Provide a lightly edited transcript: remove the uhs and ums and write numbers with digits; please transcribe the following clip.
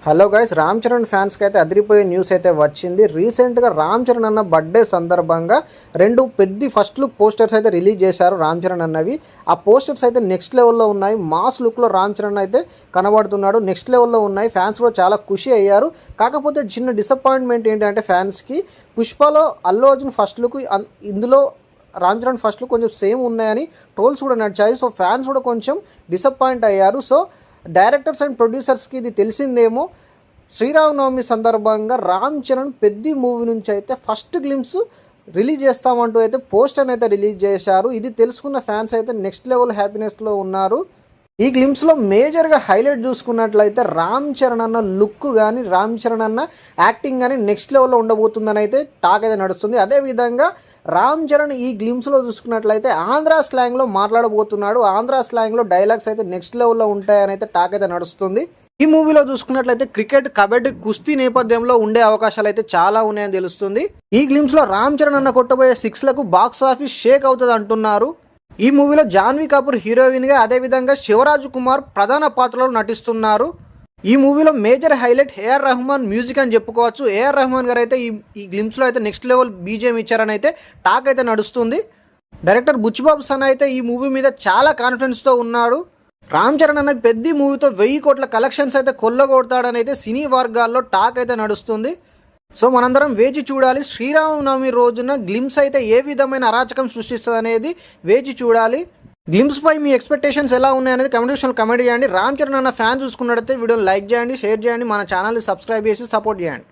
Hello guys, Ram Charan ఫ్యాన్స్కి అయితే అదిరిపోయే న్యూస్ అయితే వచ్చింది. రీసెంట్గా రామ్ చరణ్ అన్న బర్త్డే సందర్భంగా రెండు పెద్ద ఫస్ట్ లుక్ పోస్టర్స్ అయితే రిలీజ్ చేశారు రామ్ చరణ్ అన్నవి. ఆ పోస్టర్స్ అయితే నెక్స్ట్ లెవెల్లో ఉన్నాయి. మాస్ లుక్లో రామ్ చరణ్ అయితే కనబడుతున్నాడు. నెక్స్ట్ లెవెల్లో ఉన్నాయి. ఫ్యాన్స్ కూడా చాలా ఖుషి అయ్యారు. కాకపోతే చిన్న డిసప్పాయింట్మెంట్ ఏంటంటే ఫ్యాన్స్కి, పుష్పలో అల్లు అర్జున్ ఫస్ట్ లుక్, ఇందులో రామ్ చరణ్ ఫస్ట్ లుక్ కొంచెం సేమ్ ఉన్నాయని ట్రోల్స్ కూడా నడిచాయి. సో ఫ్యాన్స్ కూడా కొంచెం డిసప్పాయింట్ అయ్యారు. సో డైరెక్టర్స్ అండ్ ప్రొడ్యూసర్స్కి ఇది తెలిసిందేమో, శ్రీరామనవమి సందర్భంగా రామ్ చరణ్ పెద్ద మూవీ నుంచి అయితే ఫస్ట్ గ్లిమ్స్ రిలీజ్ చేస్తామంటూ అయితే పోస్టర్ని అయితే రిలీజ్ చేశారు. ఇది తెలుసుకున్న ఫ్యాన్స్ అయితే నెక్స్ట్ లెవెల్ హ్యాపీనెస్లో ఉన్నారు. ఈ గ్లిమ్స్లో మేజర్గా హైలైట్ చూసుకున్నట్లయితే రామ్ చరణ్ అన్న లుక్ కానీ, రామ్ చరణ్ అన్న యాక్టింగ్ కానీ నెక్స్ట్ లెవెల్లో ఉండబోతుందని అయితే టాక్ అయితే నడుస్తుంది. అదేవిధంగా రామ్ చరణ్ ఈ గ్లిమ్స్లో చూసుకున్నట్లయితే ఆంధ్ర స్లాంగ్లో మాట్లాడబోతున్నాడు. ఆంధ్ర స్లాంగ్లో డైలాగ్స్ అయితే నెక్స్ట్ లెవెల్లో ఉంటాయని అయితే టాక్ అయితే నడుస్తుంది. ఈ మూవీలో చూసుకున్నట్లయితే క్రికెట్, కబడ్డీ, కుస్తీ నేపథ్యంలో ఉండే అవకాశాలు అయితే చాలా ఉన్నాయని తెలుస్తుంది. ఈ గ్లిమ్స్లో రామ్ చరణ్ అన్న కొట్టబోయే సిక్స్లకు బాక్స్ ఆఫీస్ షేక్ అవుతుంది అంటున్నారు. ఈ మూవీలో జాన్వీ కపూర్ హీరోయిన్గా, అదేవిధంగా శివరాజ్ కుమార్ ప్రధాన పాత్రలో నటిస్తున్నారు. ఈ మూవీలో major highlight AR Rahman music అని చెప్పుకోవచ్చు. ఏఆర్ రెహమాన్ గారు అయితే ఈ గ్లిమ్స్లో అయితే నెక్స్ట్ లెవెల్ బీజిఎం ఇచ్చారని అయితే టాక్ అయితే నడుస్తుంది. డైరెక్టర్ బుచ్చిబాబు సన్ అయితే ఈ మూవీ మీద చాలా కాన్ఫిడెన్స్తో ఉన్నాడు. రామ్ చరణ్ అన్న పెద్ద మూవీతో 1000 కోట్ల కలెక్షన్స్ అయితే కొల్లగొడతాడని అయితే సినీ వర్గాల్లో టాక్ అయితే నడుస్తుంది. సో మనందరం వేచి చూడాలి. శ్రీరామనవమి రోజున గ్లిమ్స్ అయితే ఏ విధమైన అరాచకం సృష్టిస్తుంది అనేది వేచి చూడాలి. గ్లిమ్స్ పై మీ ఎక్స్పెక్టేషన్స్ ఎలా ఉన్నాయనేది కమెంట్ సెక్షన్లో కమెంట్ చేయండి. రామ్ చరణ్ అన్న ఫ్యాన్ చూసుకున్నట్టయితే వీడియోని లైక్ చేయండి, షేర్ చేయండి, మన ఛానల్ని సబ్స్క్రైబ్ చేసి సపోర్ట్ చేయండి.